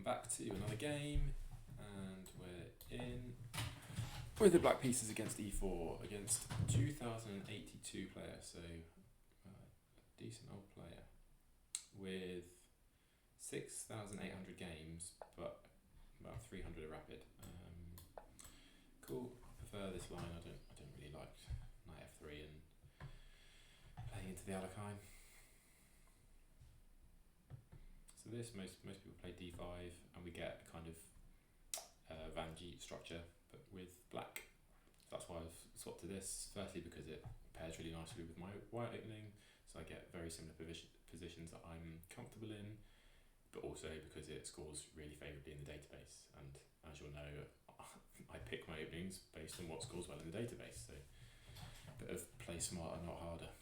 Back to another game, and we're in with the black pieces against e4 against 2082 player, so a decent old player with 6,800 games, but about 300 are rapid. Cool. I prefer this line. I don't really like knight f3 and playing into the Alekhine. So this, most people play d5, and we get a kind of Van Geet structure, but with black. That's why I've swapped to this. Firstly, because it pairs really nicely with my white opening, so I get very similar positions that I'm comfortable in, but also because it scores really favourably in the database. And as you'll know, I pick my openings based on what scores well in the database, so a bit of play smarter, not harder.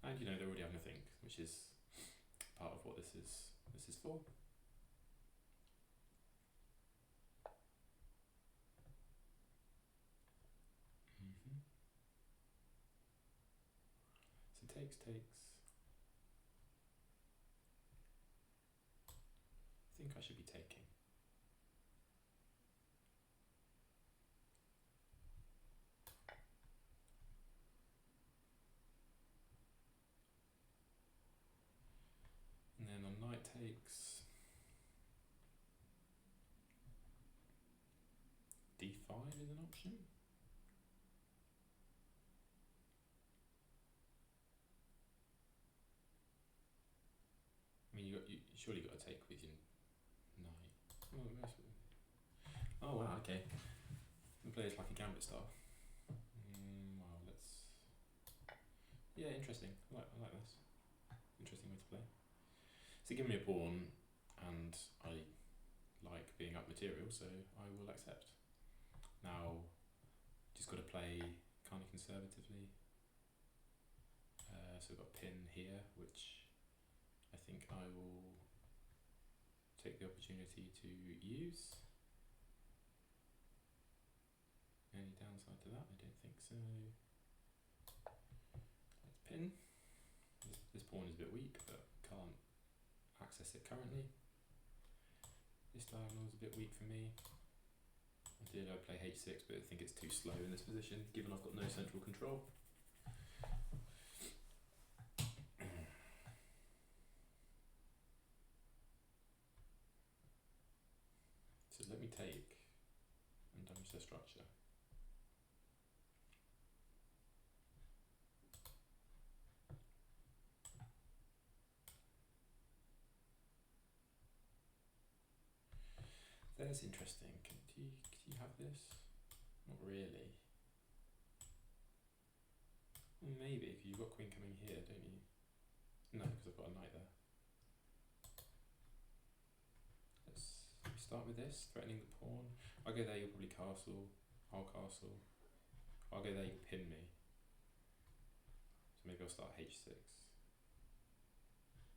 And they already have nothing, which is part of what this is for. So takes. I think I should be taking. And then on knight takes, d5 is an option. I mean, you surely got to take with your knight. Oh wow, okay. The player's like a gambit style. Well, yeah, interesting. I like this. Interesting way to play. So give me a pawn, and I like being up material, so I will accept. Now, just got to play kind of conservatively. So we've got a pin here, which I think I will take the opportunity to use. Any downside to that? I don't think so. Let's pin. This pawn is a bit weak, but can't access it currently. This diagonal is a bit weak for me. I play h6, but I think it's too slow in this position, given I've got no central control. So let me take and damage the structure. That's interesting. Do you have this? Not really. Well, maybe, because you've got queen coming here, don't you? No, because I've got a knight there. Let's start with this, threatening the pawn. I'll go there, you'll probably castle. I'll castle. I'll go there, you pin me. So maybe I'll start h6.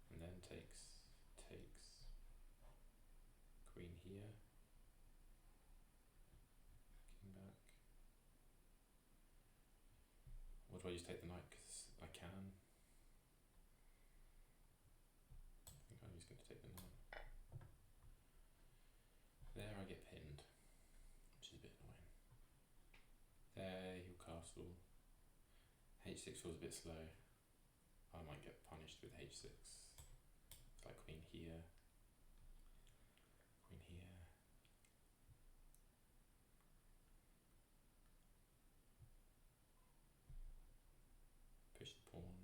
And then takes. Queen here. King back. Or do I just take the knight because I can? I think I'm just going to take the knight. There I get pinned, which is a bit annoying. There he'll castle. h6 feels a bit slow. I might get punished with h6. It's like queen here. Queen here. Push the pawn.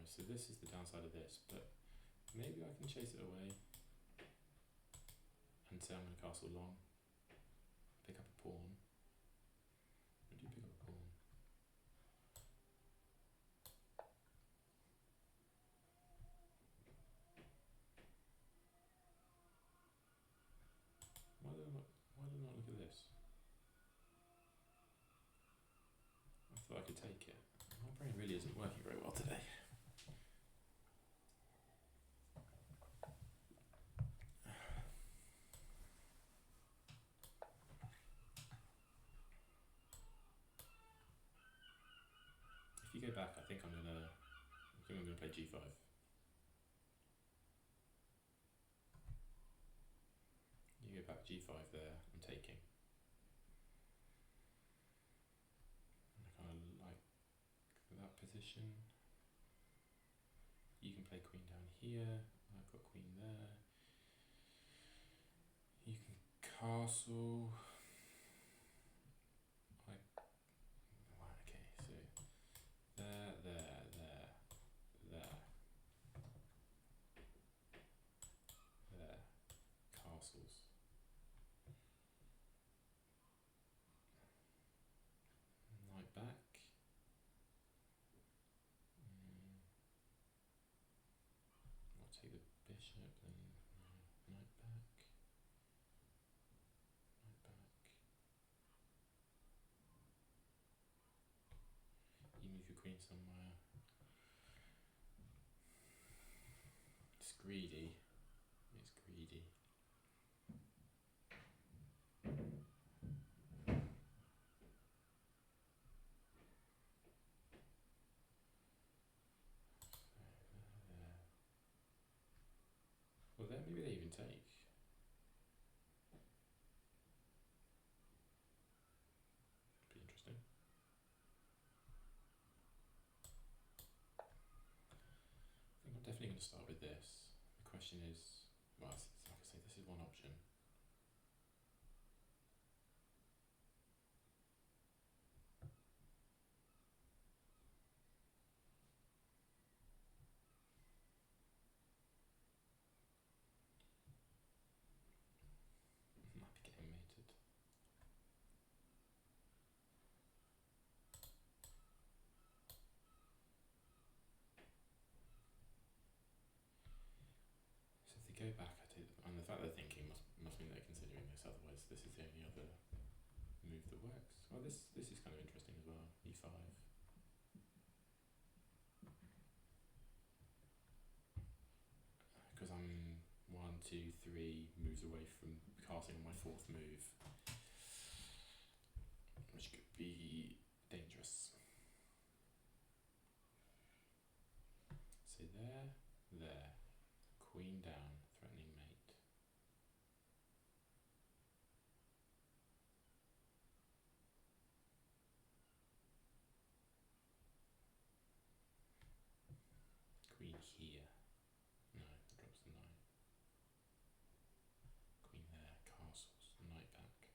So this is the downside of this, but maybe I can chase it away and say I'm going to castle long, pick up a pawn. I do pick up a pawn. Why did I not look at this? I thought I could take it. My brain really isn't working very well today. back, I think I'm gonna play g5. You go back g5 there, I'm taking. I kind of like that position. You can play queen down here, I've got queen there. You can castle. Okay, so there, castles. Knight back. I'll take the bishop, then knight back. You move your queen somewhere. It's greedy. It's greedy. Well, there, maybe they even take. Be interesting. I think I'm definitely going to start with this. The question is, well, like I say, this is one option. Might be getting mated. So if they go back, I take them, and the fact they're thinking must mean they're considering this. Otherwise, this is the only other move that works. Well, this is kind of interesting as well. E5. Because I'm 1, 2, 3 moves away from casting on my fourth move, which could be dangerous. So there, queen down, threatening mate. Queen here. No, that drops the knight. Queen there, castles, knight back.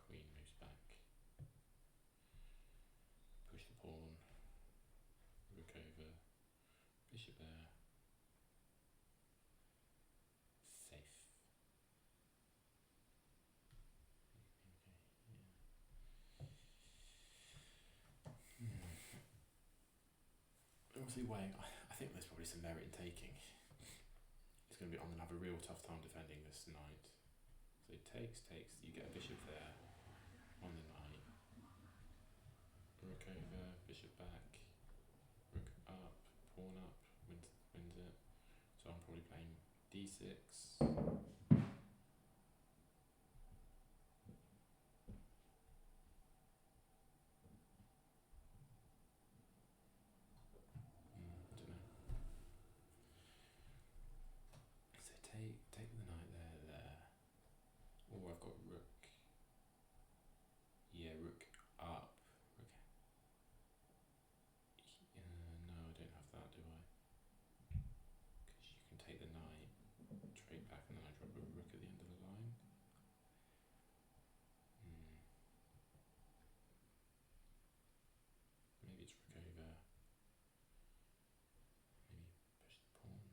Queen moves back. Push the pawn. Rook over. Bishop there. Safe. Obviously weighing, I think there's probably some merit in taking. I'm going to have a real tough time defending this knight. So takes, you get a bishop there on the knight. Rook over, bishop back, rook up, pawn up, wins it. So I'm probably playing d6. I don't know. So take the knight there. Oh, I've got rook. Yeah, rook up. Rook. No, I don't have that, do I? Because you can take the knight, trade back, and then I drop a rook at the end of the line. Maybe it's rook over. Maybe push the pawn.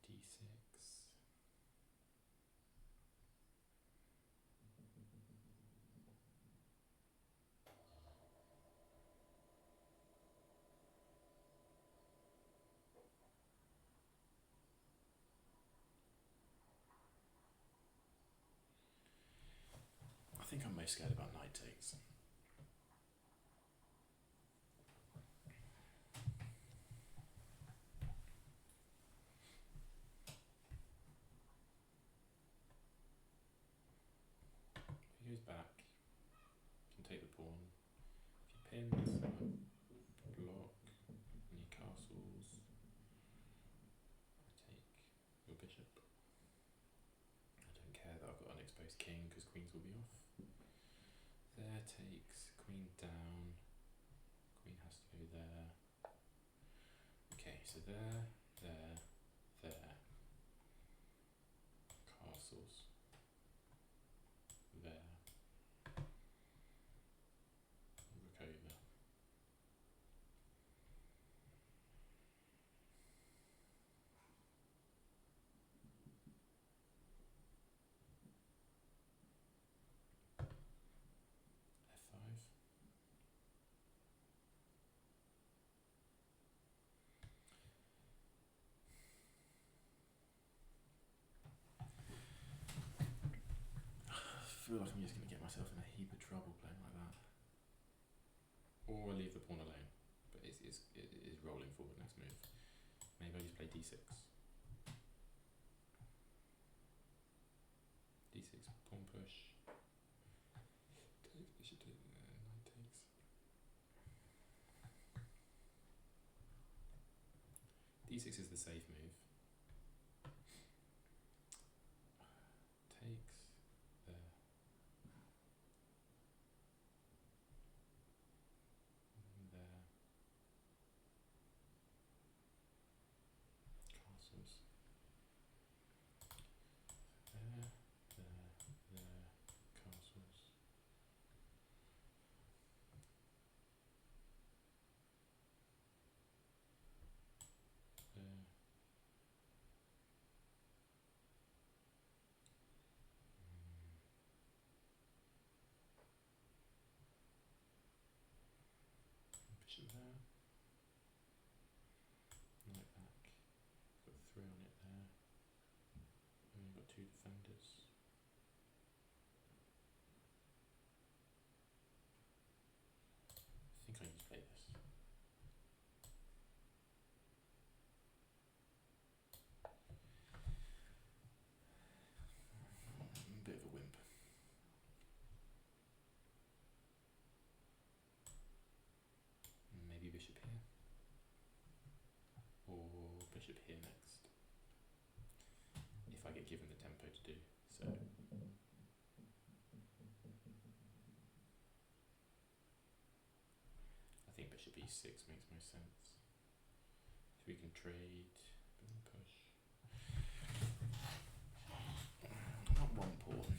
D6. I think I'm most scared about knight takes. take the pawn. If you pin, block any castles. I take your bishop. I don't care that I've got an exposed king because queens will be off. There takes, queen down. Queen has to go there. Okay, so there. Castles. There. Rook over. F5. I feel like I'm just going to get myself in a heap of trouble playing like that. Or I leave the pawn alone, but it is rolling forward next move. Maybe I just play d6. d6, pawn push. Takes, bishop takes, knight takes. d6 is the safe move. Takes. There. There. Castles. There. Castles. There. Bishop there. Knight back. Got 3 on it there. Only got 2 defenders. I think I need to play this. I'm a bit of a wimp. Maybe bishop here. Or bishop here next. If I get given the tempo to do so. I think bishop e6 makes most sense. So we can trade, push. Not one pawn.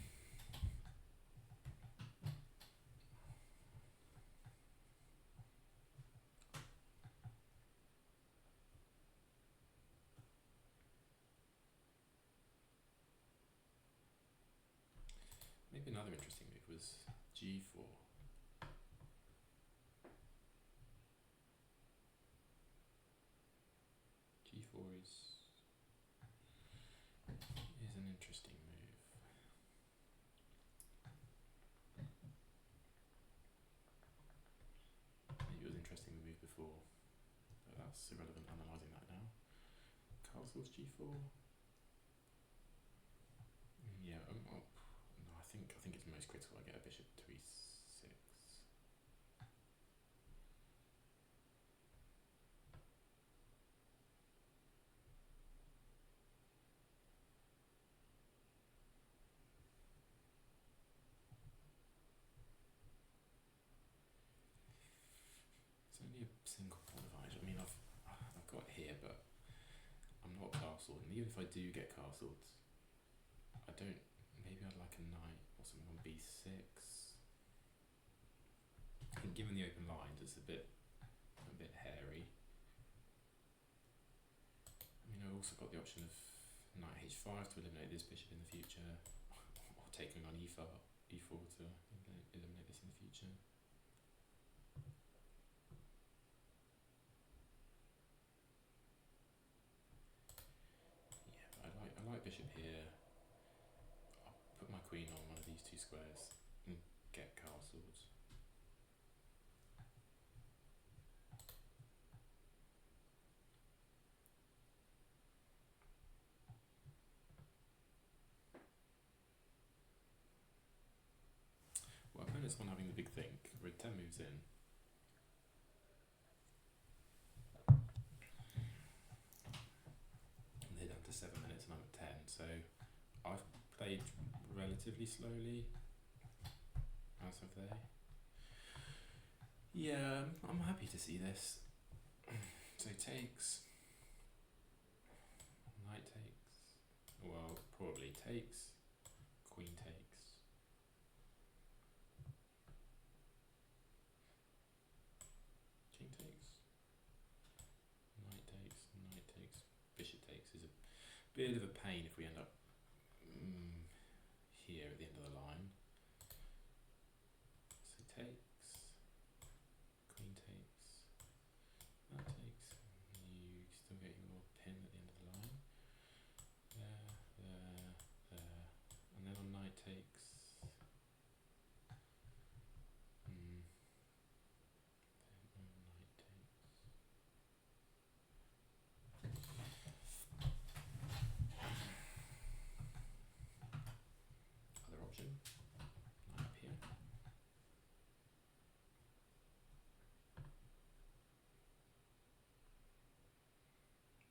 Maybe another interesting move was g4. g4 is an interesting move. Maybe it was interesting the move before, but that's irrelevant analysing that now. Castles g4. Yeah, no, I think it's most critical I get a bishop to e6. It's only a single pawn advantage. I mean, I've got it here, but I'm not castled, and even if I do get castled, I don't. Maybe I'd like a knight or something on b6. I think given the open lines, it's a bit hairy. I mean, I've also got the option of knight h5 to eliminate this bishop in the future, or taking on e4 to eliminate this in the future. Yeah, but I like bishop here. I'll put my queen on one of these 2 squares and get castled. Well, I've opponent's one having the big think. We're 10 moves in. And they're down to 7 minutes and I'm at 10, so I've played relatively slowly, as have they. Yeah, I'm happy to see this. So takes, knight takes, well, probably takes, queen takes. King takes, knight takes, bishop takes is a bit of a pain if we end up here at the end of the line. So takes, queen takes, that takes, you still get your pin at the end of the line. There, and then on knight takes, then on knight takes. Other option, knight up here.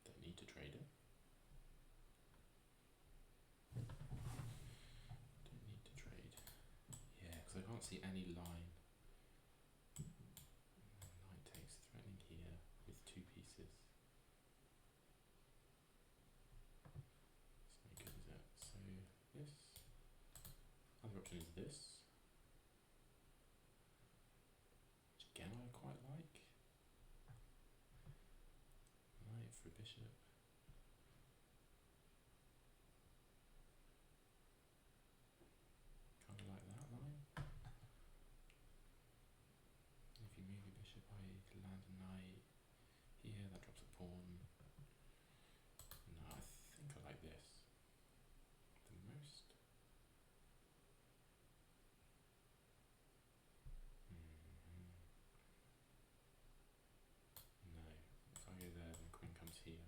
Don't need to trade it. Don't need to trade. Yeah, because I can't see any line. Knight takes, threatening here with 2 pieces. So good is it? So this. Other option is this. Which again I quite like. Knight for a bishop. Kind of like that line. If you move your bishop, I land a knight here, that drops a pawn. No, I think I like this the most. No, if I go there, then queen comes here.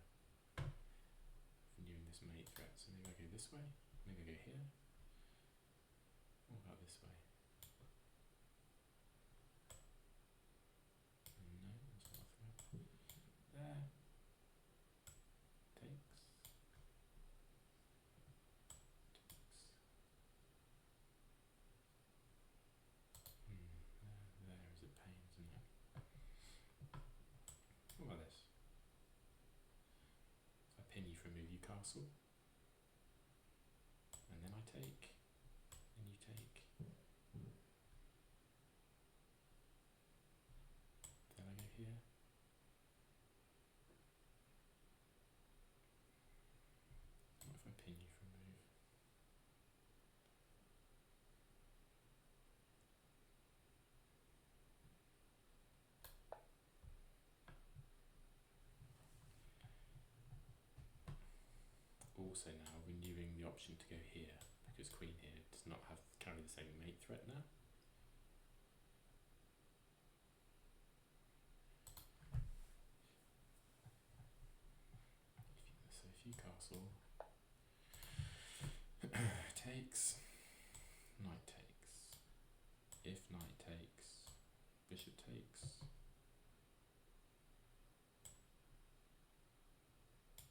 Renewing this mate threat, so maybe I go this way, maybe I go here. What about this way? No, that's not a threat. There. Takes. There is a pain, isn't it? What about this? If I pin you for a move, you castle. And then I take. And you take. Then I go here. What if I pin you for a move? Also now renewing the option to go here, because queen here does not carry the same mate threat now. So if you castle, takes, knight takes. If knight takes, bishop takes.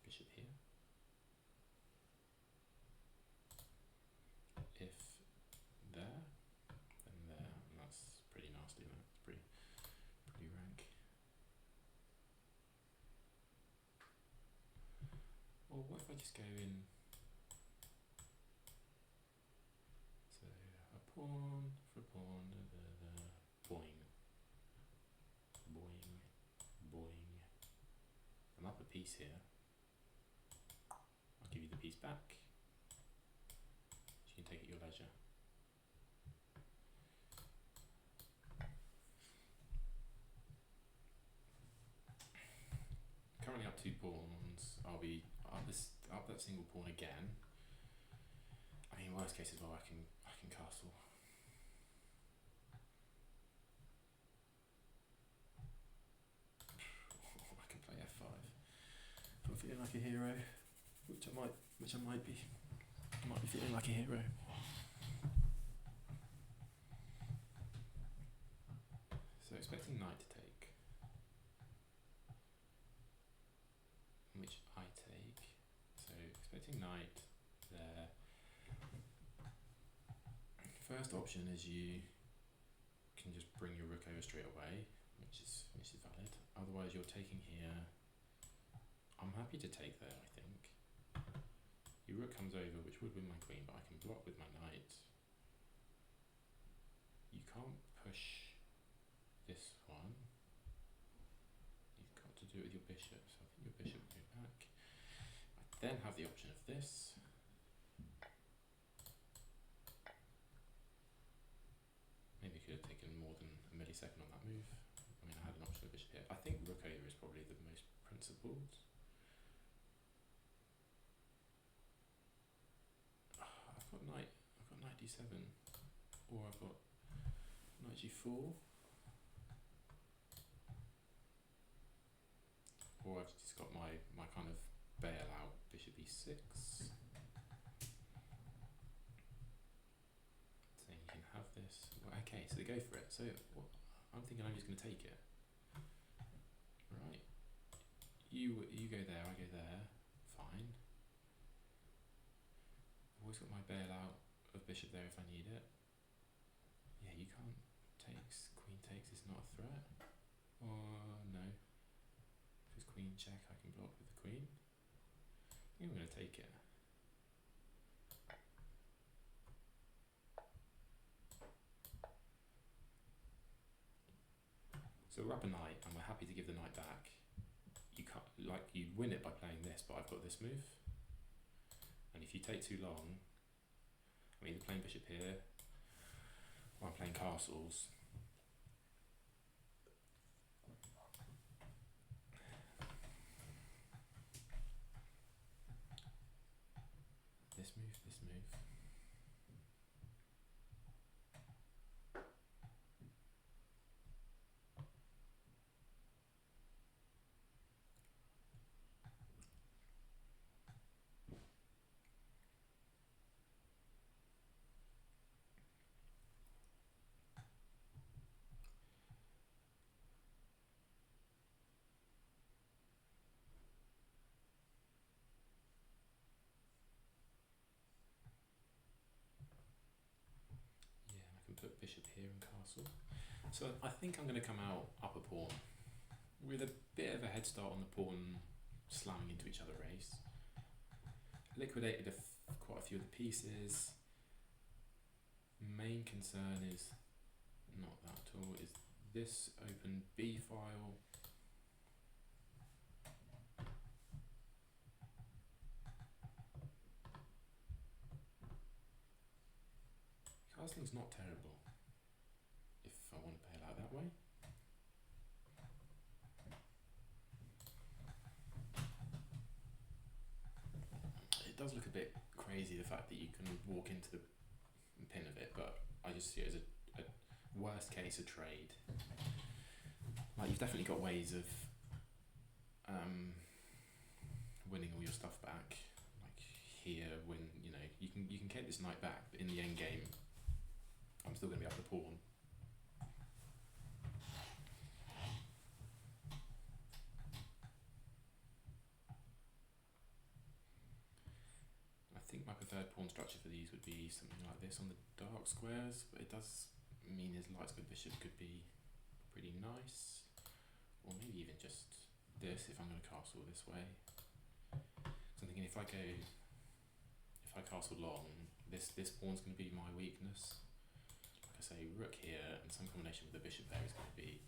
Bishop here. If there, then there, and that's pretty nasty. That's pretty rank. Or what if I just go in? So a pawn for a pawn, boing, boing, boing. I'm up a piece here. I'll give you the piece back. You can take it at your leisure. Currently up 2 pawns. I'll be up that single pawn again. I mean, worst case as well, I can castle. I can play f5. If I'm feeling like a hero, which I might be. I might be feeling like a hero. protecting knight there. First option is you can just bring your rook over straight away, which is valid. Otherwise you're taking here. I'm happy to take there, I think. Your rook comes over, which would win my queen, but I can block with my knight. You can't push this one. You've got to do it with your bishop, so I think your bishop will go back. I then have the option of this. Maybe could have taken more than a millisecond on that move. I mean, I had an option of bishop here. I think rook over is probably the most principled. I've got knight d7, or I've got knight g4, or I've just got my kind of bailout bishop e6. So you can have this. Well, okay, so they go for it. So I'm thinking I'm just going to take it. Right. You go there, I go there. Fine. I've always got my bailout of bishop there if I need it. Yeah, you can't takes. Queen takes is not a threat. Or no. Because queen check, I can block with the queen. I think I'm going to take it. So we're up a knight, and we're happy to give the knight back. You can't, like, you'd win it by playing this, but I've got this move. And if you take too long, I'm either playing bishop here, or I'm playing castles. This move, this move. Put bishop here and castle. So I think I'm going to come out up a pawn with a bit of a head start on the pawn slamming into each other race. Liquidated quite a few of the pieces. Main concern is not that at all, is this open B file. Castling's not terrible if I want to bail out that way. It does look a bit crazy, the fact that you can walk into the pin of it, but I just see it as a worst case of trade. Like, you've definitely got ways of winning all your stuff back. Like here, when you can get this knight back, but in the end game, I'm still going to be up the pawn. I think my preferred pawn structure for these would be something like this on the dark squares, but it does mean his light square bishop could be pretty nice. Or maybe even just this if I'm going to castle this way. So I'm thinking if I castle long, this pawn's going to be my weakness. Say rook here, and some combination with the bishop there is going to be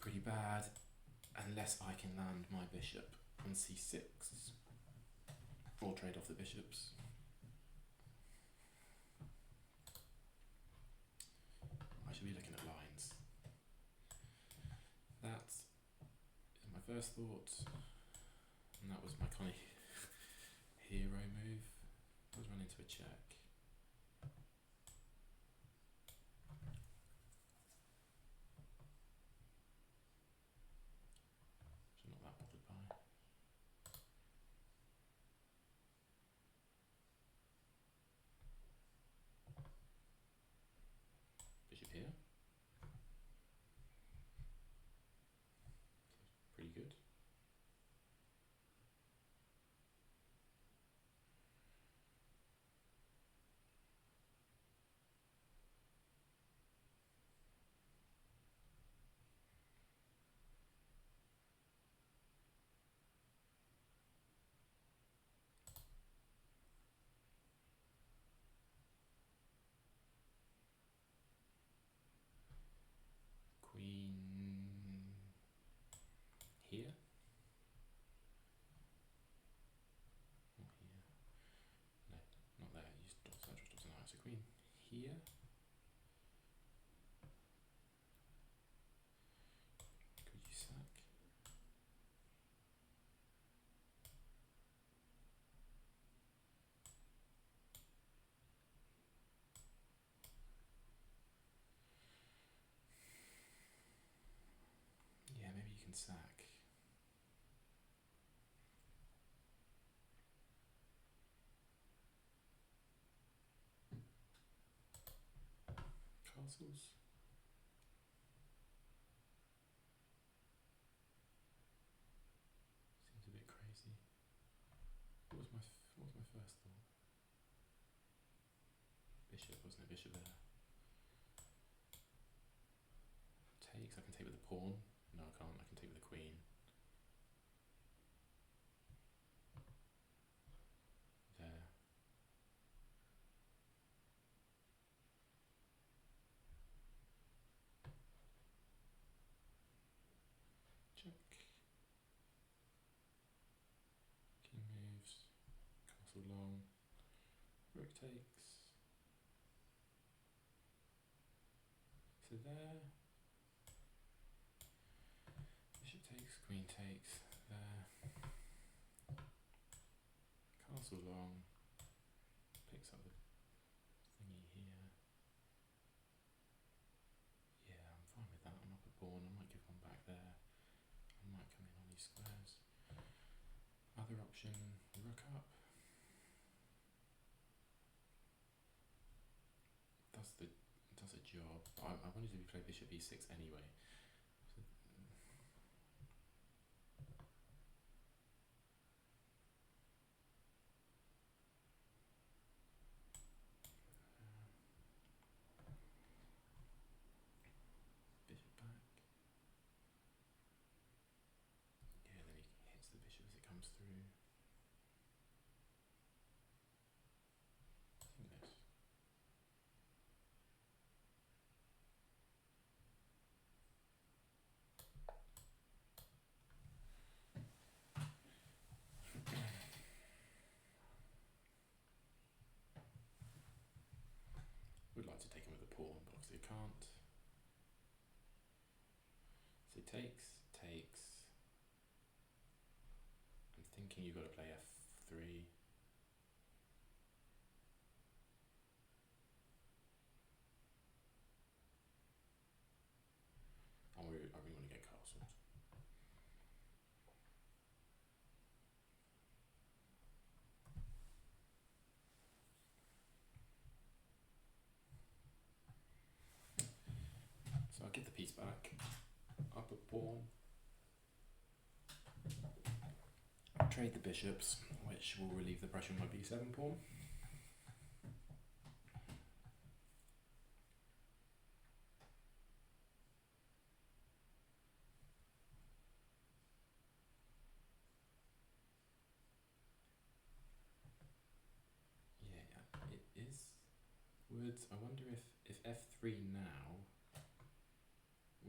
pretty bad unless I can land my bishop on c6 or trade off the bishops. I should be looking at lines. That's my first thought, and that was my kind of hero move. I was running into a check. Bishop here. Pretty good. here. Could you sack? Yeah, maybe you can sack. Castles. Seems a bit crazy. What was my first thought? Bishop, wasn't it? Bishop there. Takes. I can take with the pawn. No, I can't. I can take with the queen. There. Check. King moves. Castle long. Rook takes. So there. Bishop takes. Queen takes. There. Castle long. Picks up the thingy here. Yeah, I'm fine with that. I'm up a pawn. I might give one back there. I might come in on these squares. Other option, rook up. Does a job. I wanted to play bishop e6 anyway. So, bishop back. Yeah, then he hits the bishop as it comes through. I think this. Would like to take him with a pawn, but obviously I can't. So takes. I'm thinking you've got to play f3. I really want to get castled. So I'll give the piece back. Up a pawn. Trade the bishops, which will relieve the pressure on my b7 pawn. Yeah, it is. I wonder if f3 now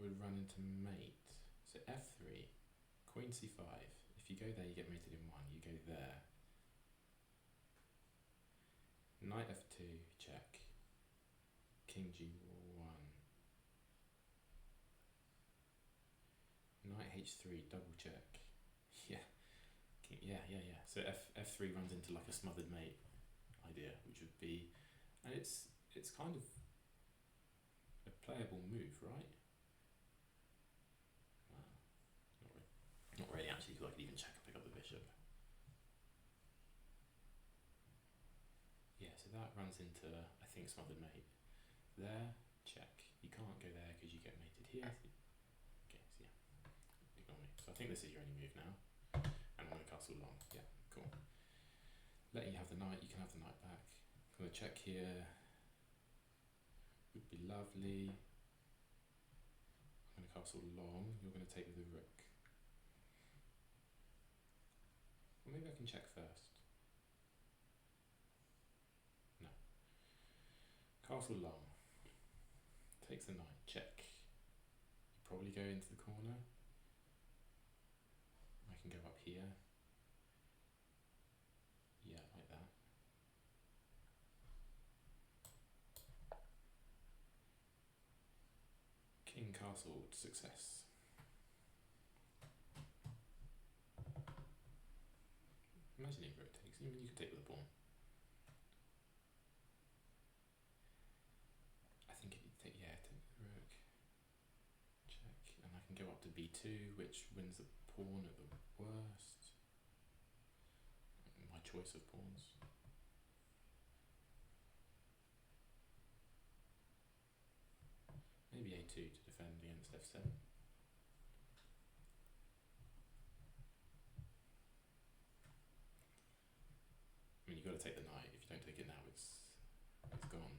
would run into mate. So f3, queen c5. If you go there, you get mated in one. You go there. Knight f2, check. King g1. Knight h3, double check. Yeah. Yeah. So f3 runs into like a smothered mate idea, which would be, and it's kind of a playable move, right? Not really actually, because I could even check and pick up the bishop. Yeah, so that runs into, I think, smothered mate. There, check. You can't go there because you get mated here. Okay, so yeah, ignore me. So I think this is your only move now. And I'm going to castle long. Yeah, cool. Letting you have the knight, you can have the knight back. I'm going to check here. Would be lovely. I'm going to castle long. You're going to take with the rook. Or maybe I can check first. No. Castle long. Takes the knight. Check. You probably go into the corner. I can go up here. Yeah, like that. Queen castle to success. Imagining rook takes. Even you could take with a pawn. I think if you take the rook, check, and I can go up to b2, which wins the pawn at the worst. My choice of pawns. Maybe a2 to defend against f7. I mean, you've got to take the knight. If you don't take it now, it's gone.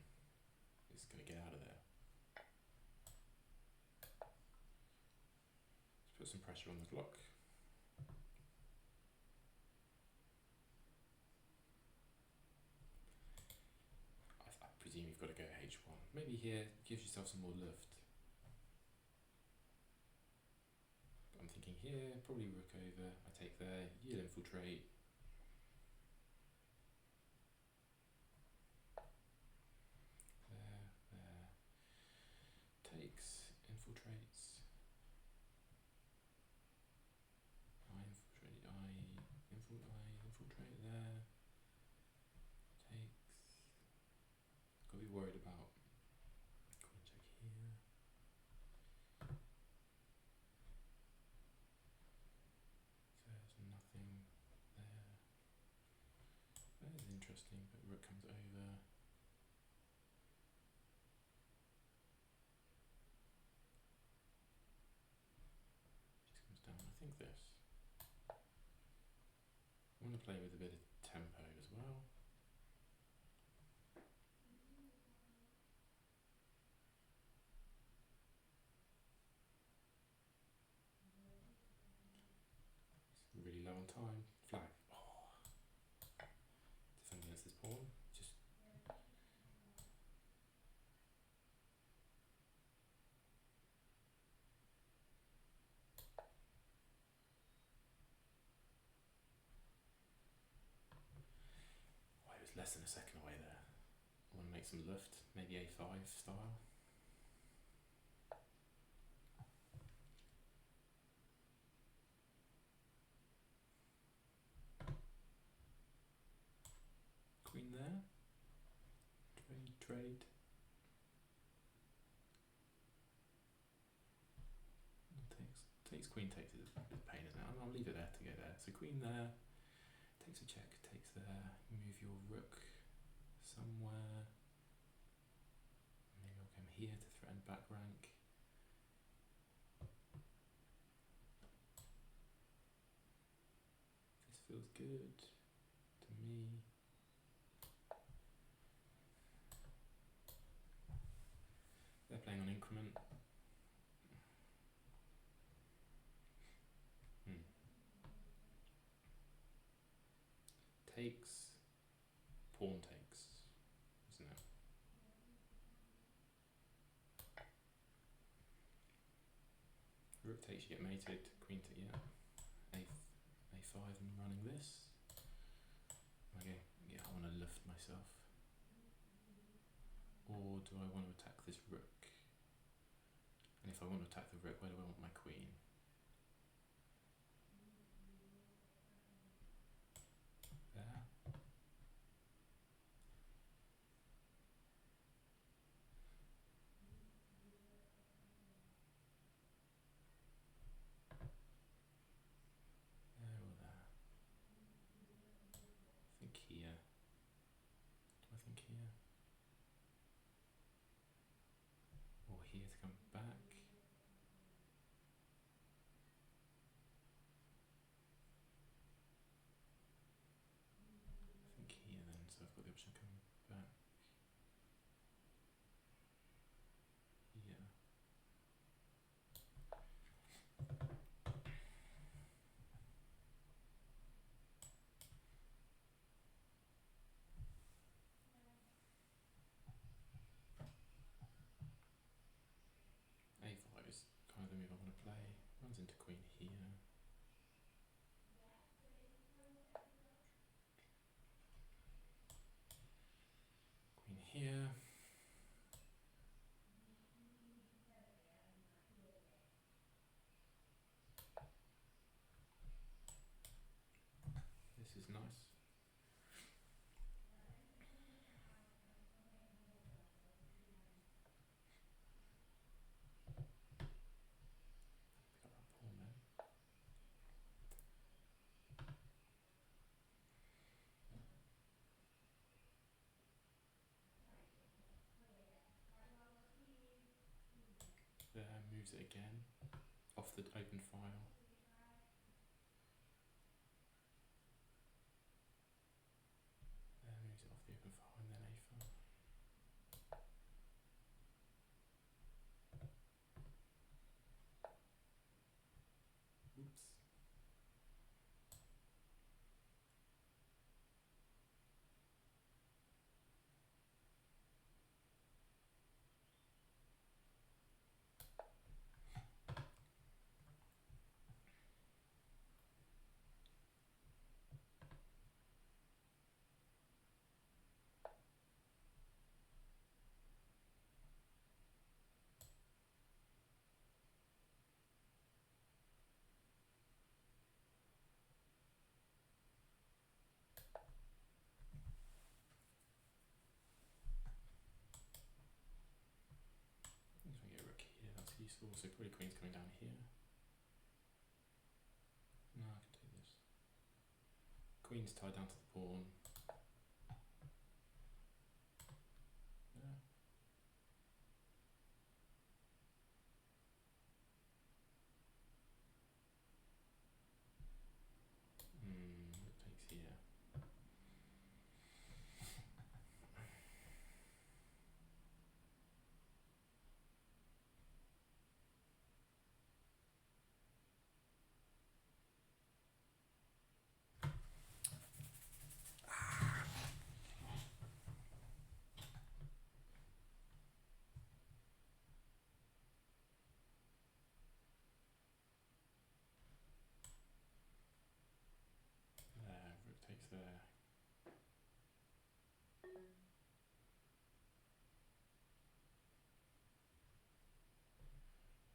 It's going to get out of there. Let's put some pressure on the clock. I presume you've got to go h1. Maybe here, gives yourself some more lift. But I'm thinking here, probably rook over. I take there, you'll infiltrate. Takes, infiltrates. I infiltrate there. Takes. Got to be worried about queen check here. There's nothing there. That is interesting, but rook comes over. I think this. I want to play with a bit of tempo as well. It's really low on time. Flag. Oh. Defend against this pawn. Just. Less than a second away there. I want to make some lift, maybe a5 style. Queen there. Trade. Takes queen takes is a bit of pain, isn't it? I'll leave it there to go there. So queen there. Takes a check, takes there, move your rook somewhere. Maybe I'll come here to threaten back rank. This feels good to me. They're playing on increment. Takes, pawn takes, isn't it? Rook takes, you get mated, queen takes, yeah. A5 and running this. Okay, yeah, I want to lift myself. Or do I want to attack this rook? And if I want to attack the rook, where do I want my queen? There. There or there. I think here. Do I think here? Or here to come back? I think here then, so I've got the option of coming back. Yeah. A5 is kind of the move I want to play. Runs into queen here. Queen here. moves it again off the open file. Then moves it off the open file and then a file. Oops. So we get rook here, that's useful. So probably queen's coming down here. No, I can take this. Queen's tied down to the pawn. Yeah. Rook takes here. There, rook takes there.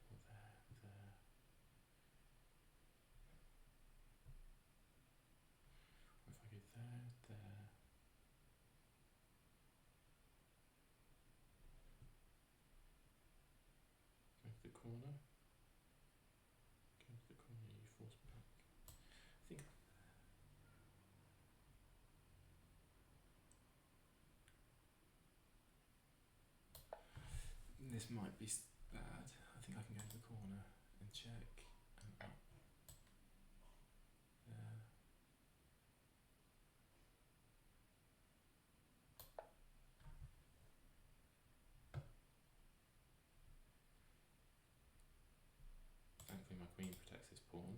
Or there, there. Or if I go there, there. Go to the corner. Go to the corner, you force back. I think this might be bad. I think I can go to the corner and check and up. There. Thankfully my queen protects this pawn.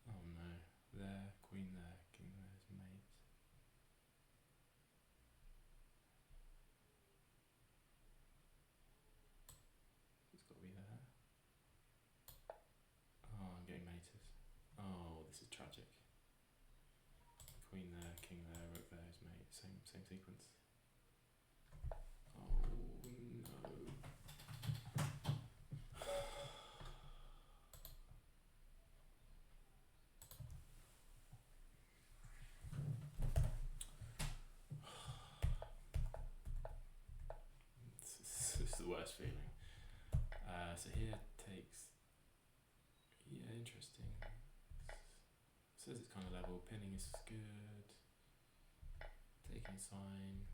Oh no, there, queen there, king there's mate. It's got to be there. Oh, I'm getting mated. Oh, this is tragic. Queen there, king there, rook there is mate. Same sequence. Oh no. This is the worst feeling. So here takes, yeah, interesting. Says it's kind of level. Pinning is good. Taking sign.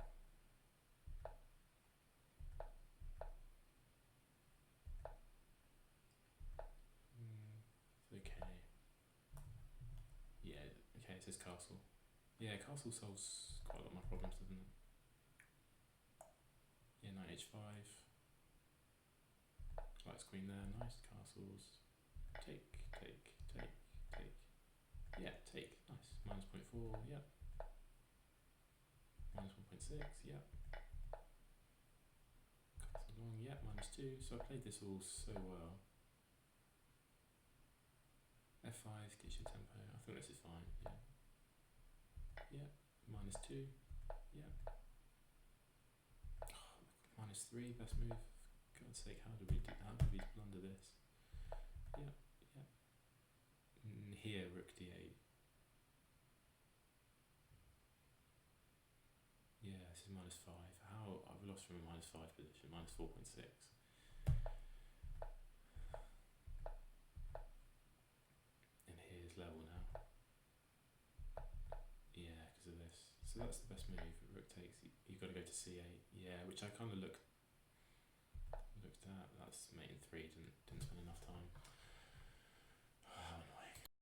It's okay. Yeah, okay, it says castle. Yeah, castle solves quite a lot of my problems, doesn't it? Yeah, knight h5. Light queen there, nice castles. Take, take, take, take. Yeah, take, nice. Minus 0.4, yeah. Minus 1.6, yeah. Castle long, yeah, minus 2. So I played this all so well. F5 gets you tempo. I think this is fine, yeah. Yeah, minus 2, yeah. Oh, minus 3, best move. God's sake, how did we blunder this? Yeah, yeah. Here, rook d8. Yeah, this is minus 5. How? I've lost from a minus 5 position, minus 4.6. level now. Yeah, because of this. So that's the best move. Rook takes. You've got to go to c8. Yeah, which I kind of looked at. That's mate in 3. Didn't spend enough time.